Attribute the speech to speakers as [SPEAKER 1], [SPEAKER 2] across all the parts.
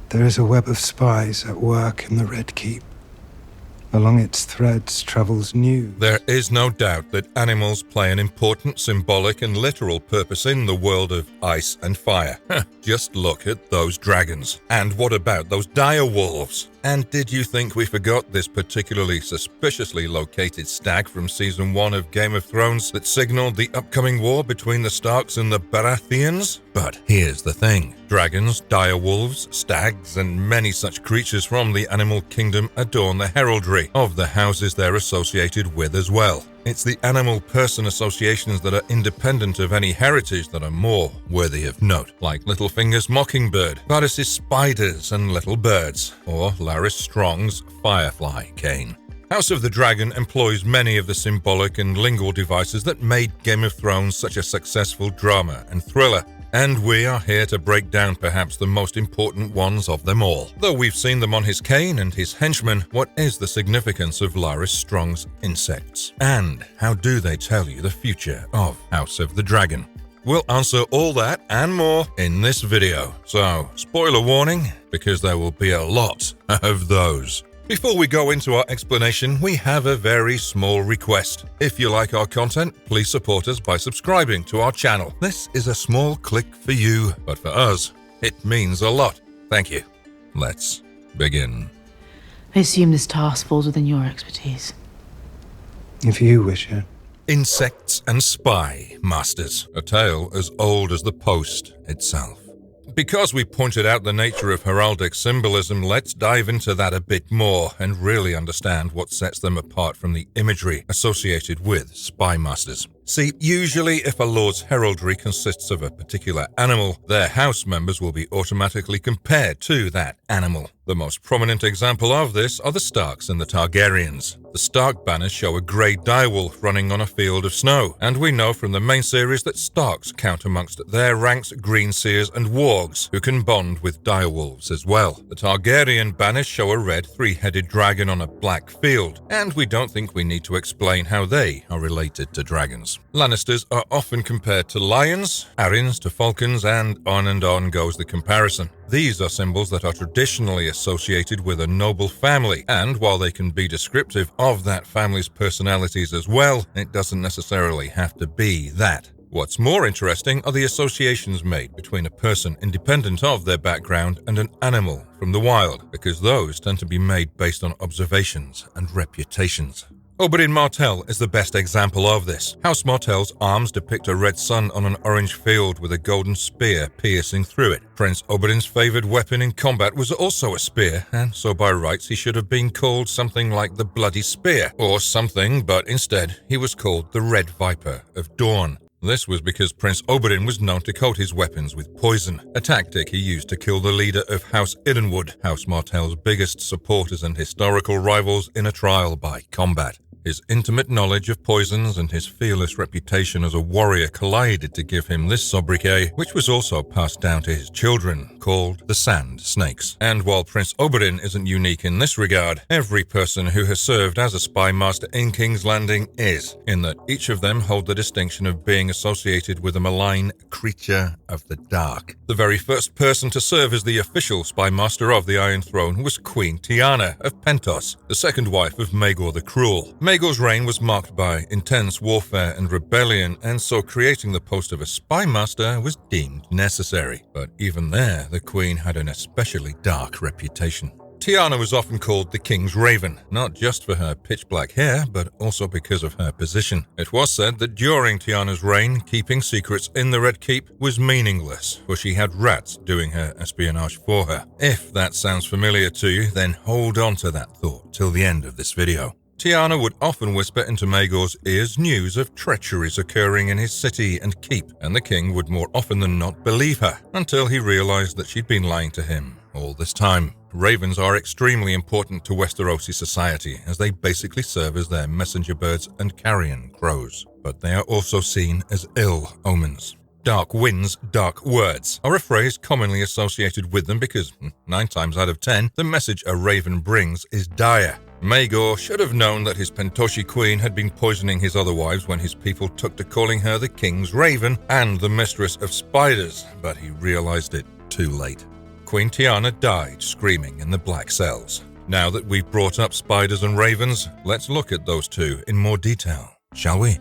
[SPEAKER 1] There is a web of spies at work in the Red Keep. Along its threads travels news.
[SPEAKER 2] There is no doubt that animals play an important symbolic and literal purpose in the world of ice and fire. Just look at those dragons. And what about those dire wolves? And did you think we forgot this particularly suspiciously located stag from Season 1 of Game of Thrones that signaled the upcoming war between the Starks and the Baratheons? But here's the thing. Dragons, dire wolves, stags, and many such creatures from the animal kingdom adorn the heraldry of the houses they're associated with as well. It's the animal-person associations that are independent of any heritage that are more worthy of note, like Littlefinger's mockingbird, Larys' spiders and little birds, or Larys Strong's firefly cane. House of the Dragon employs many of the symbolic and lingual devices that made Game of Thrones such a successful drama and thriller. And we are here to break down perhaps the most important ones of them all. Though we've seen them on his cane and his henchmen, what is the significance of Larys Strong's insects? And how do they tell you the future of House of the Dragon? We'll answer all that and more in this video. So, spoiler warning, because there will be a lot of those. Before we go into our explanation, we have a very small request. If you like our content, please support us by subscribing to our channel. This is a small click for you, but for us, it means a lot. Thank you. Let's begin.
[SPEAKER 3] I assume this task falls within your expertise.
[SPEAKER 1] If you wish it.
[SPEAKER 2] Insects and spy masters, a tale as old as the post itself. Because we pointed out the nature of heraldic symbolism, let's dive into that a bit more and really understand what sets them apart from the imagery associated with spy masters. See, usually if a lord's heraldry consists of a particular animal, their house members will be automatically compared to that animal. The most prominent example of this are the Starks and the Targaryens. The Stark banners show a grey direwolf running on a field of snow, and we know from the main series that Starks count amongst their ranks greenseers and wargs, who can bond with direwolves as well. The Targaryen banners show a red three-headed dragon on a black field, and we don't think we need to explain how they are related to dragons. Lannisters are often compared to lions, Aryans to falcons, and on goes the comparison. These are symbols that are traditionally associated with a noble family, and while they can be descriptive of that family's personalities as well, it doesn't necessarily have to be that. What's more interesting are the associations made between a person independent of their background and an animal from the wild, because those tend to be made based on observations and reputations. Oberyn Martell is the best example of this. House Martell's arms depict a red sun on an orange field with a golden spear piercing through it. Prince Oberyn's favoured weapon in combat was also a spear, and so by rights he should have been called something like the Bloody Spear, or something, but instead he was called the Red Viper of Dawn. This was because Prince Oberyn was known to coat his weapons with poison, a tactic he used to kill the leader of House Ironwood, House Martell's biggest supporters and historical rivals, in a trial by combat. His intimate knowledge of poisons and his fearless reputation as a warrior collided to give him this sobriquet, which was also passed down to his children, called the Sand Snakes. And while Prince Oberyn isn't unique in this regard, every person who has served as a spy master in King's Landing is, in that each of them hold the distinction of being associated with a malign creature of the dark. The very first person to serve as the official spy master of the Iron Throne was Queen Tiana of Pentos, the second wife of Maegor the Cruel. Maegor's reign was marked by intense warfare and rebellion, and so creating the post of a spy master was deemed necessary. But even there, the queen had an especially dark reputation. Tiana was often called the King's Raven, not just for her pitch-black hair, but also because of her position. It was said that during Tiana's reign, keeping secrets in the Red Keep was meaningless, for she had rats doing her espionage for her. If that sounds familiar to you, then hold on to that thought till the end of this video. Tiana would often whisper into Maegor's ears news of treacheries occurring in his city and keep, and the king would more often than not believe her, until he realized that she'd been lying to him all this time. Ravens are extremely important to Westerosi society, as they basically serve as their messenger birds and carrion crows, but they are also seen as ill omens. Dark winds, dark words are a phrase commonly associated with them because, 9 times out of 10, the message a raven brings is dire. Maegor should have known that his Pentoshi queen had been poisoning his other wives when his people took to calling her the King's Raven and the Mistress of Spiders, but he realized it too late. Queen Tiana died screaming in the black cells. Now that we've brought up spiders and ravens, let's look at those two in more detail, shall we?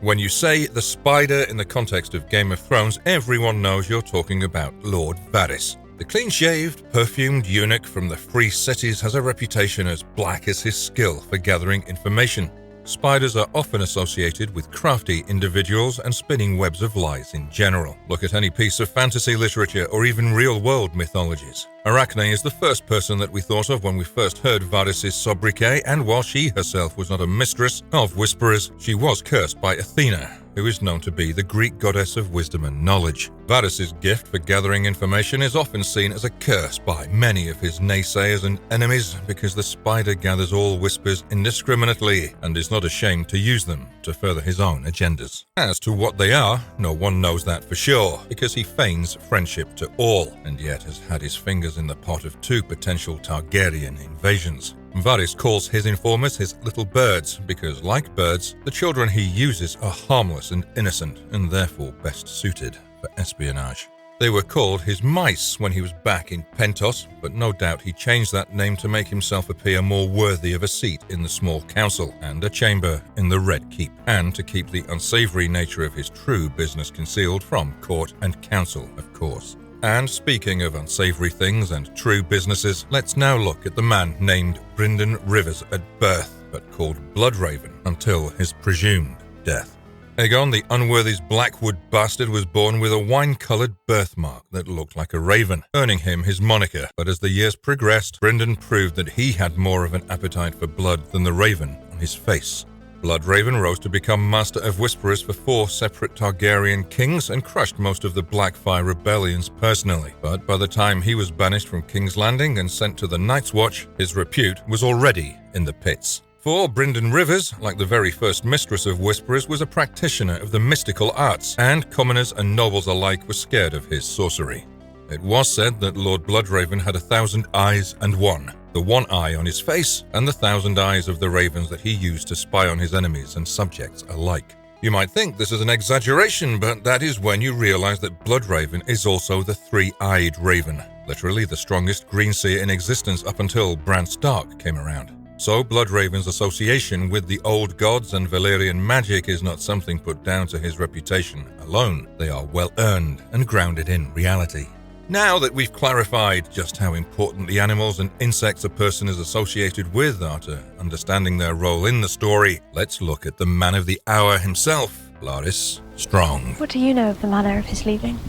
[SPEAKER 2] When you say the spider in the context of Game of Thrones, everyone knows you're talking about Lord Varys. The clean-shaved, perfumed eunuch from the Free Cities has a reputation as black as his skill for gathering information. Spiders are often associated with crafty individuals and spinning webs of lies in general. Look at any piece of fantasy literature or even real-world mythologies. Arachne is the first person that we thought of when we first heard Varys' sobriquet, and while she herself was not a mistress of whisperers, she was cursed by Athena, who is known to be the Greek goddess of wisdom and knowledge. Varys' gift for gathering information is often seen as a curse by many of his naysayers and enemies because the spider gathers all whispers indiscriminately and is not ashamed to use them to further his own agendas. As to what they are, no one knows that for sure because he feigns friendship to all and yet has had his fingers in the pot of 2 potential Targaryen invasions. Varys calls his informers his little birds because, like birds, the children he uses are harmless and innocent and therefore best suited for espionage. They were called his mice when he was back in Pentos, but no doubt he changed that name to make himself appear more worthy of a seat in the small council and a chamber in the Red Keep, and to keep the unsavory nature of his true business concealed from court and council, of course. And speaking of unsavory things and true businesses, let's now look at the man named Brynden Rivers at birth, but called Bloodraven until his presumed death. Aegon the Unworthy's Blackwood bastard was born with a wine-coloured birthmark that looked like a raven, earning him his moniker, but as the years progressed, Brynden proved that he had more of an appetite for blood than the raven on his face. Bloodraven rose to become Master of Whisperers for 4 separate Targaryen kings and crushed most of the Blackfyre rebellions personally, but by the time he was banished from King's Landing and sent to the Night's Watch, his repute was already in the pits. For Brynden Rivers, like the very first mistress of Whisperers, was a practitioner of the mystical arts, and commoners and nobles alike were scared of his sorcery. It was said that Lord Bloodraven had 1,000 eyes and one, the one eye on his face and the 1,000 eyes of the ravens that he used to spy on his enemies and subjects alike. You might think this is an exaggeration, but that is when you realize that Bloodraven is also the 3-eyed raven, literally the strongest green seer in existence up until Bran Stark came around. So Bloodraven's association with the old gods and Valyrian magic is not something put down to his reputation alone. They are well earned and grounded in reality. Now that we've clarified just how important the animals and insects a person is associated with are to understanding their role in the story, let's look at the man of the hour himself, Larys Strong.
[SPEAKER 4] What do you know of the manner of his leaving?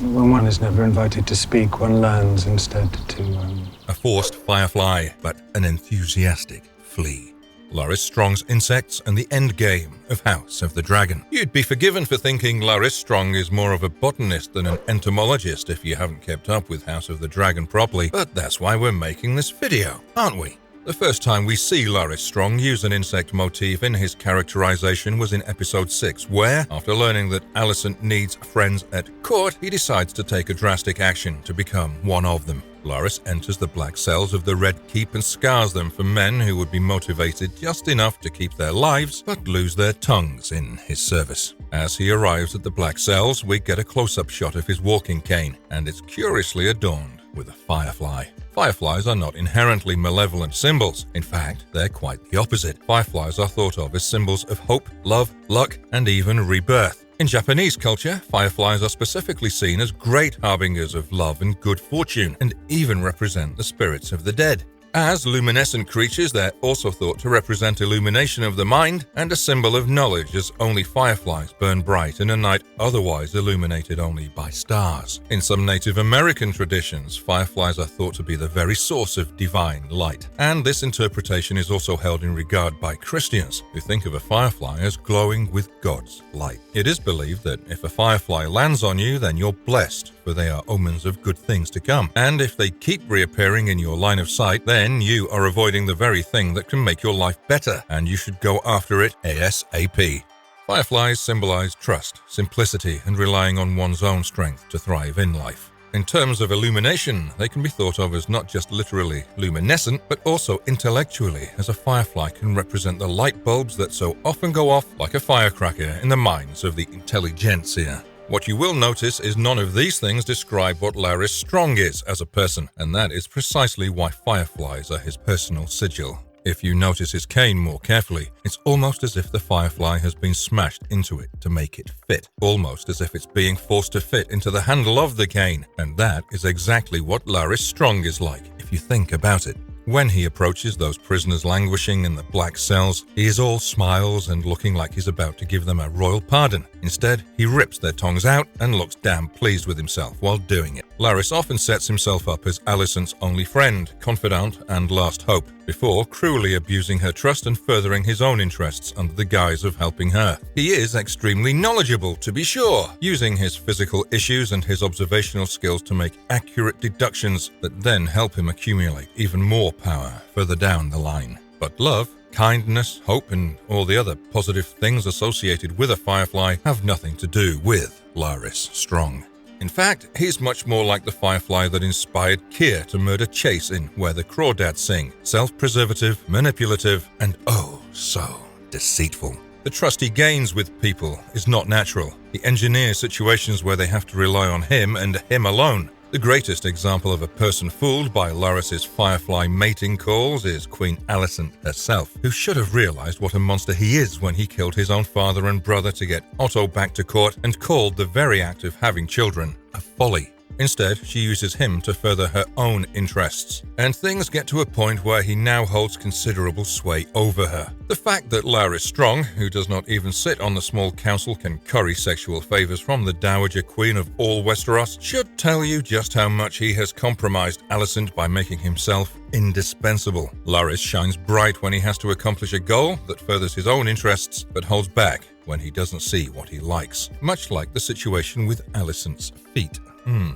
[SPEAKER 1] When one is never invited to speak, one learns instead to...
[SPEAKER 2] A forced firefly, but an enthusiastic flea. Larys Strong's insects and the endgame of House of the Dragon. You'd be forgiven for thinking Larys Strong is more of a botanist than an entomologist if you haven't kept up with House of the Dragon properly, but that's why we're making this video, aren't we? The first time we see Larys Strong use an insect motif in his characterization was in episode 6, where, after learning that Alicent needs friends at court, he decides to take a drastic action to become one of them. Larys enters the black cells of the Red Keep and scars them for men who would be motivated just enough to keep their lives but lose their tongues in his service. As he arrives at the black cells, we get a close-up shot of his walking cane, and it's curiously adorned with a firefly. Fireflies are not inherently malevolent symbols. In fact, they're quite the opposite. Fireflies are thought of as symbols of hope, love, luck, and even rebirth. In Japanese culture, fireflies are specifically seen as great harbingers of love and good fortune, and even represent the spirits of the dead. As luminescent creatures, they're also thought to represent illumination of the mind and a symbol of knowledge, as only fireflies burn bright in a night otherwise illuminated only by stars. In some Native American traditions, fireflies are thought to be the very source of divine light, and this interpretation is also held in regard by Christians, who think of a firefly as glowing with God's light. It is believed that if a firefly lands on you, then you're blessed, for they are omens of good things to come, and if they keep reappearing in your line of sight, then you are avoiding the very thing that can make your life better, and you should go after it ASAP. Fireflies symbolize trust, simplicity, and relying on one's own strength to thrive in life. In terms of illumination, they can be thought of as not just literally luminescent, but also intellectually, as a firefly can represent the light bulbs that so often go off like a firecracker in the minds of the intelligentsia. What you will notice is none of these things describe what Larys Strong is as a person, and that is precisely why fireflies are his personal sigil. If you notice his cane more carefully, it's almost as if the firefly has been smashed into it to make it fit, almost as if it's being forced to fit into the handle of the cane, and that is exactly what Larys Strong is like, if you think about it. When he approaches those prisoners languishing in the black cells, he is all smiles and looking like he's about to give them a royal pardon. Instead, he rips their tongues out and looks damn pleased with himself while doing it. Larys often sets himself up as Alicent's only friend, confidant, and last hope, before cruelly abusing her trust and furthering his own interests under the guise of helping her. He is extremely knowledgeable, to be sure, using his physical issues and his observational skills to make accurate deductions that then help him accumulate even more power further down the line. But love, kindness, hope, and all the other positive things associated with a firefly have nothing to do with Larys Strong. In fact, he's much more like the firefly that inspired Keir to murder Chase in Where the Crawdads Sing, self-preservative, manipulative, and oh so deceitful. The trust he gains with people is not natural. He engineers situations where they have to rely on him and him alone. The greatest example of a person fooled by Larys's firefly mating calls is Queen Alicent herself, who should have realized what a monster he is when he killed his own father and brother to get Otto back to court and called the very act of having children a folly. Instead, she uses him to further her own interests, and things get to a point where he now holds considerable sway over her. The fact that Larys Strong, who does not even sit on the small council, can curry sexual favors from the Dowager Queen of all Westeros should tell you just how much he has compromised Alicent by making himself indispensable. Larys shines bright when he has to accomplish a goal that furthers his own interests, but holds back when he doesn't see what he likes, much like the situation with Alicent's feet.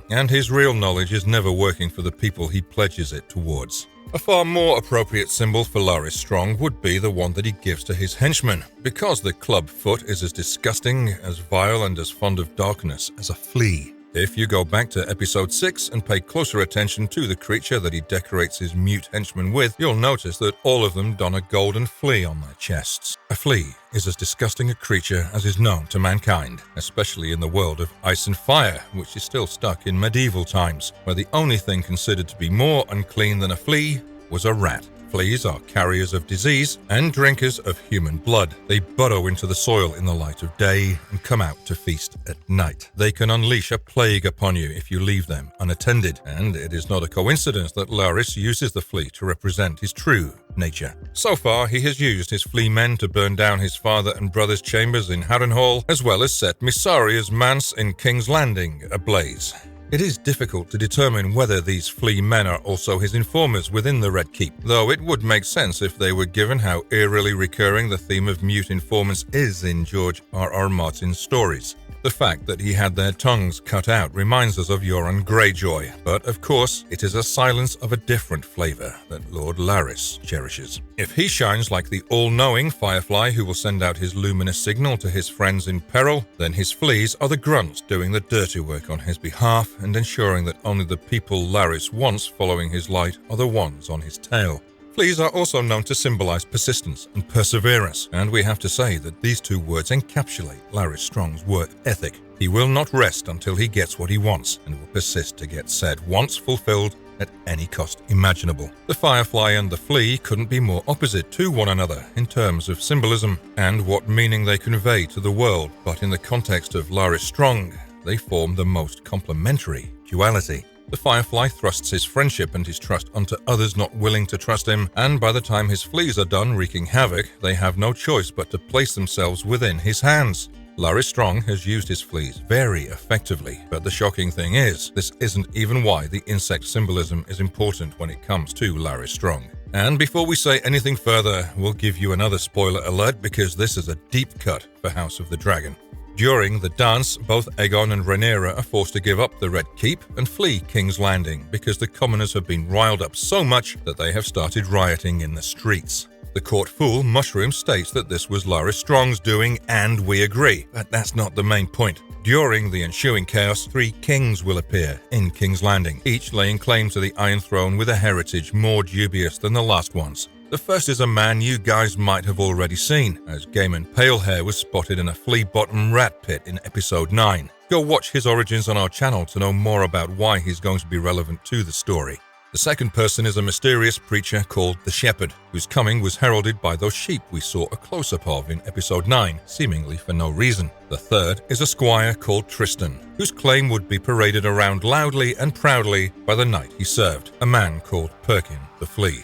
[SPEAKER 2] And his real knowledge is never working for the people he pledges it towards. A far more appropriate symbol for Larys Strong would be the one that he gives to his henchmen, because the club foot is as disgusting, as vile, and as fond of darkness as a flea. If you go back to episode 6 and pay closer attention to the creature that he decorates his mute henchmen with, you'll notice that all of them don a golden flea on their chests. A flea is as disgusting a creature as is known to mankind, especially in the world of ice and fire, which is still stuck in medieval times, where the only thing considered to be more unclean than a flea was a rat. Fleas are carriers of disease and drinkers of human blood. They burrow into the soil in the light of day and come out to feast at night. They can unleash a plague upon you if you leave them unattended, and it is not a coincidence that Larys uses the flea to represent his true nature. So far, he has used his flea men to burn down his father and brother's chambers in Harrenhal, as well as set Mysaria's manse in King's Landing ablaze. It is difficult to determine whether these flea men are also his informers within the Red Keep, though it would make sense if they were, given how eerily recurring the theme of mute informants is in George R.R. Martin's stories. The fact that he had their tongues cut out reminds us of Euron Greyjoy, but of course it is a silence of a different flavor that Lord Larys cherishes. If he shines like the all-knowing firefly who will send out his luminous signal to his friends in peril, then his fleas are the grunts doing the dirty work on his behalf and ensuring that only the people Larys wants following his light are the ones on his tail. Fleas are also known to symbolize persistence and perseverance, and we have to say that these two words encapsulate Larys Strong's work ethic. He will not rest until he gets what he wants, and will persist to get said once fulfilled at any cost imaginable. The firefly and the flea couldn't be more opposite to one another in terms of symbolism and what meaning they convey to the world, but in the context of Larys Strong, they form the most complementary duality. The firefly thrusts his friendship and his trust onto others not willing to trust him, and by the time his fleas are done wreaking havoc, they have no choice but to place themselves within his hands. Larys Strong has used his fleas very effectively, but the shocking thing is, this isn't even why the insect symbolism is important when it comes to Larys Strong. And before we say anything further, we'll give you another spoiler alert because this is a deep cut for House of the Dragon. During the dance, both Aegon and Rhaenyra are forced to give up the Red Keep and flee King's Landing because the commoners have been riled up so much that they have started rioting in the streets. The court fool Mushroom states that this was Larys Strong's doing, and we agree, but that's not the main point. During the ensuing chaos, 3 kings will appear in King's Landing, each laying claim to the Iron Throne with a heritage more dubious than the last one's. The first is a man you guys might have already seen, as Gaiman Palehair was spotted in a flea-bottom rat pit in episode 9. Go watch his origins on our channel to know more about why he's going to be relevant to the story. The second person is a mysterious preacher called the Shepherd, whose coming was heralded by those sheep we saw a close-up of in episode 9, seemingly for no reason. The third is a squire called Tristan, whose claim would be paraded around loudly and proudly by the knight he served, a man called Perkin the Flea.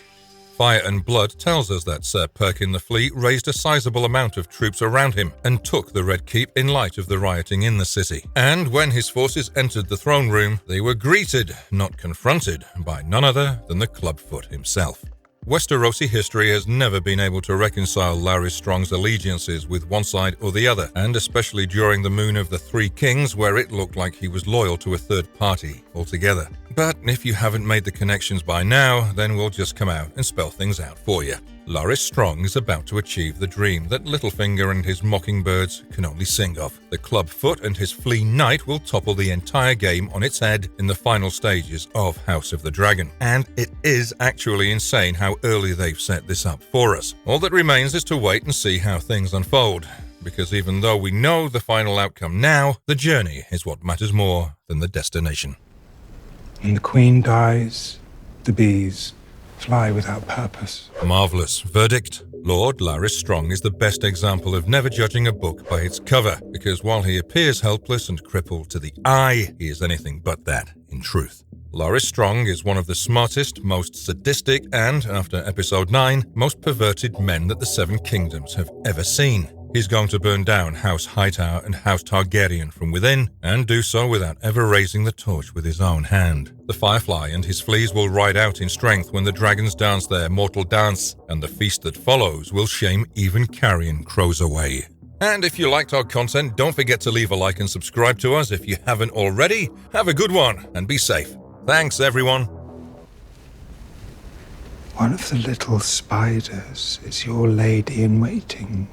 [SPEAKER 2] Fire and Blood tells us that Sir Perkin the Flea raised a sizable amount of troops around him and took the Red Keep in light of the rioting in the city. And when his forces entered the throne room, they were greeted, not confronted, by none other than the Clubfoot himself. Westerosi history has never been able to reconcile Larys Strong's allegiances with one side or the other, and especially during the Moon of the Three Kings, where it looked like he was loyal to a third party altogether. But if you haven't made the connections by now, then we'll just come out and spell things out for you. Larys Strong is about to achieve the dream that Littlefinger and his mockingbirds can only sing of. The Clubfoot and his Flea Knight will topple the entire game on its head in the final stages of House of the Dragon. And it is actually insane how early they've set this up for us. All that remains is to wait and see how things unfold. Because even though we know the final outcome now, the journey is what matters more than the destination.
[SPEAKER 1] When the queen dies, the bees fly without purpose.
[SPEAKER 2] Marvelous verdict. Lord Larys Strong is the best example of never judging a book by its cover, because while he appears helpless and crippled to the eye, he is anything but that in truth. Larys Strong is one of the smartest, most sadistic, and, after episode 9, most perverted men that the Seven Kingdoms have ever seen. He's going to burn down House Hightower and House Targaryen from within, and do so without ever raising the torch with his own hand. The Firefly and his fleas will ride out in strength when the dragons dance their mortal dance, and the feast that follows will shame even carrion crows away. And if you liked our content, don't forget to leave a like and subscribe to us if you haven't already. have a good one, and be safe. Thanks, everyone.
[SPEAKER 1] One of the little spiders is your lady in waiting.